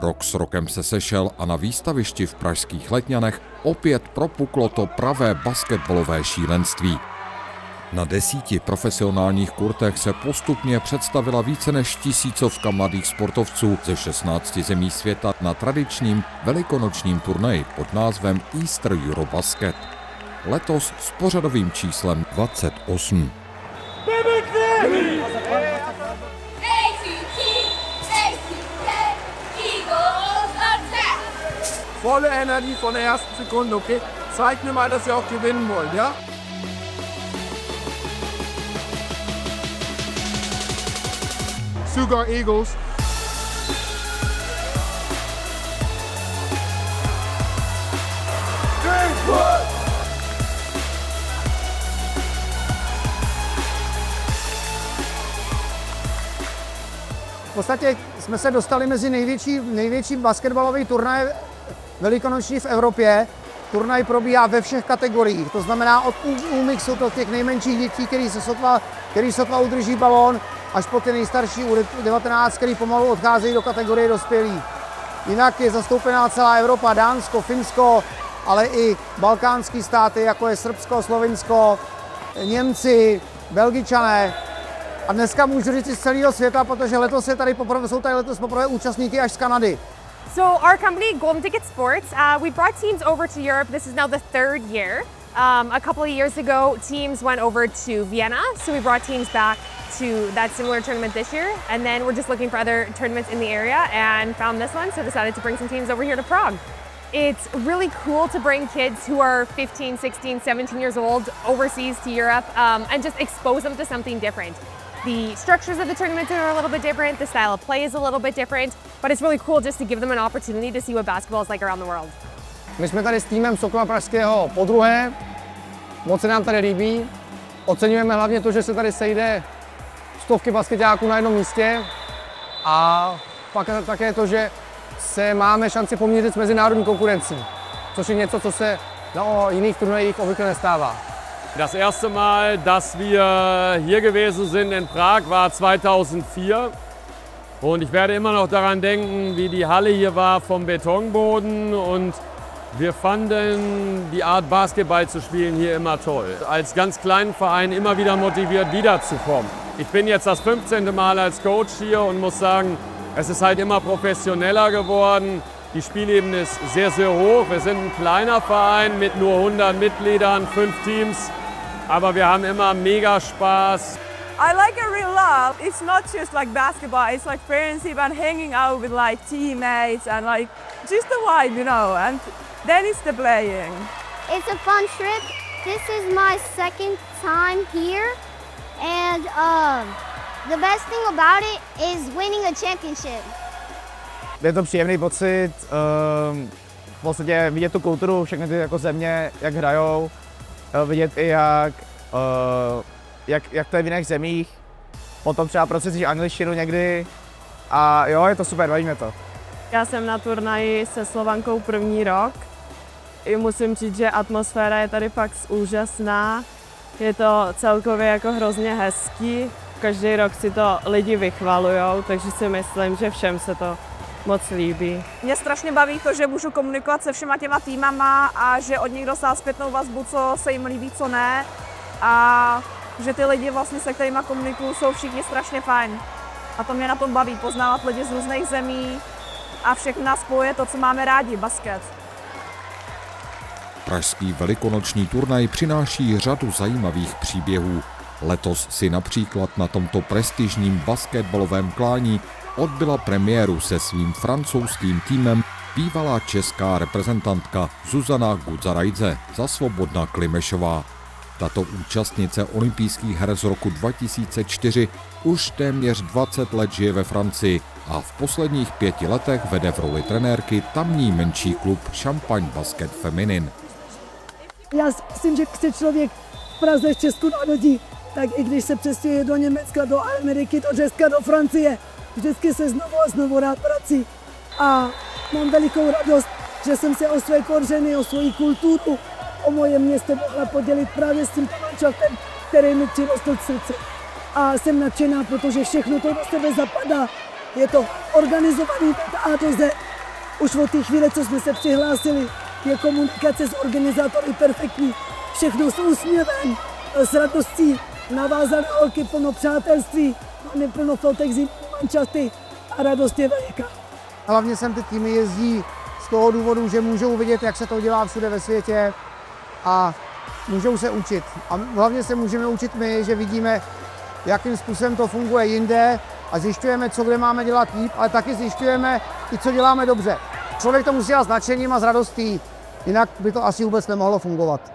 Rok s rokem se sešel a na výstavišti v pražských Letňanech opět propuklo to pravé basketbalové šílenství. Na 10 profesionálních kurtech se postupně představila více než 1000 mladých sportovců ze 16 zemí světa na tradičním velikonočním turnaji pod názvem Easter Eurobasket. Letos s pořadovým číslem 28. Volle Energie von der ersten Sekunde, okay? Zeigt mir mal, dass ihr auch gewinnen wollt, ja? Sugar Eagles. V podstatě jsme se dostali mezi největší basketbalový turnaj velikonoční v Evropě. Turnaj probíhá ve všech kategoriích, to znamená od úmixu do těch nejmenších dětí, který sotva udrží balón, až po ty nejstarší U19, který pomalu odcházejí do kategorie dospělých. Jinak je zastoupená celá Evropa, Dánsko, Finsko, ale i balkánské státy, jako je Srbsko, Slovinsko, Němci, Belgičané. A dneska můžu říct z celého světa, protože letos jsou tady poprvé účastníky až z Kanady. So our company, Golden Ticket Sports, we brought teams over to Europe. This is now the 3rd year. A couple of years ago, teams went over to Vienna, so we brought teams back to that similar tournament this year. And then we're just looking for other tournaments in the area and found this one, so decided to bring some teams over here to Prague. It's really cool to bring kids who are 15, 16, 17 years old overseas to Europe and just expose them to something different. The structures of the tournament are a little bit different, the style of play is a little bit different, but it's really cool just to give them an opportunity to see what basketball is like around the world. My jsme tady s týmem Sokola Pražského podruhé, moc se nám tady líbí. Oceňujeme hlavně to, že se tady sejde stovky basketáků na jednom místě a pak také to, že se máme šanci poměřit s mezinárodní konkurencí, což je něco, co se na jiných turnajích obvykle nestává. Das erste Mal, dass wir hier gewesen sind in Prag, war 2004. Und ich werde immer noch daran denken, wie die Halle hier war vom Betonboden. Und wir fanden die Art Basketball zu spielen hier immer toll. Als ganz kleinen Verein immer wieder motiviert, wiederzukommen. Ich bin jetzt das 15. Mal als Coach hier und muss sagen, es ist halt immer professioneller geworden. Die Spielebene ist sehr, sehr hoch. Wir sind ein kleiner Verein mit nur 100 Mitgliedern, 5 Teams. Aber wir haben immer mega Spaß. I like it real lot. It's not just like basketball, it's like friendship and hanging out with like teammates and like just the vibe, you know, and then it's the playing. It's a fun trip. This is my 2nd time here and the best thing about it is winning a championship. Je to příjemný pocit, v podstatě vidět tu kulturu, všechny ty jako země, jak hrajou, vidět i jak to je v jiných zemích, potom třeba procesíš angličtinu někdy a jo, je to super, baví mě to. Já jsem na turnaji se Slovankou 1. rok. I musím říct, že atmosféra je tady fakt úžasná. Je to celkově jako hrozně hezký. Každý rok si to lidi vychvalujou, takže si myslím, že všem se to moc líbí. Mě strašně baví to, že můžu komunikovat se všema těma týmama a že od nich dostal zpětnou vazbu, co se jim líbí, co ne. A že ty lidi vlastně, se kterými komunikuju, jsou všichni strašně fajn. A to mě na tom baví, poznávat lidi z různých zemí a všechno nás spojuje to, co máme rádi, basket. Pražský velikonoční turnaj přináší řadu zajímavých příběhů. Letos si například na tomto prestižním basketbalovém klání odbyla premiéru se svým francouzským týmem bývalá česká reprezentantka Zuzana Gudzaraidze za Svobodna Klimešová. Tato účastnice olympijských her z roku 2004 už téměř 20 let žije ve Francii a v posledních 5 letech vede v roli trenérky tamní menší klub Champagne Basket Feminin. Já si myslím, že se člověk v Praze v Česku narodí, tak i když se přestěhuje do Německa, do Ameriky, do Česka, do Francie, vždycky se znovu a znovu rád vrací. A mám velikou radost, že jsem se o své kořeny, o svoji kulturu, o moje město mohla podělit právě s tímto manšaftem, který mi přirostl k srdci. A jsem nadšená, protože všechno to do sebe zapadá. Je to organizovaný od A do Z. Už od té chvíle, co jsme se přihlásili, je komunikace s organizátory perfektní. Všechno s úsměvem, s radostí, navázané holky, plno přátelství, máme plno fotek z manšafty a radost je veliká. Hlavně sem ty týmy jezdí z toho důvodu, že můžou vidět, jak se to dělá všude ve světě a můžou se učit. A hlavně se můžeme učit my, že vidíme, jakým způsobem to funguje jinde a zjišťujeme, co kde máme dělat líp, ale taky zjišťujeme i co děláme dobře. Člověk to musí dělat s nadšením a s radostí, jinak by to asi vůbec nemohlo fungovat.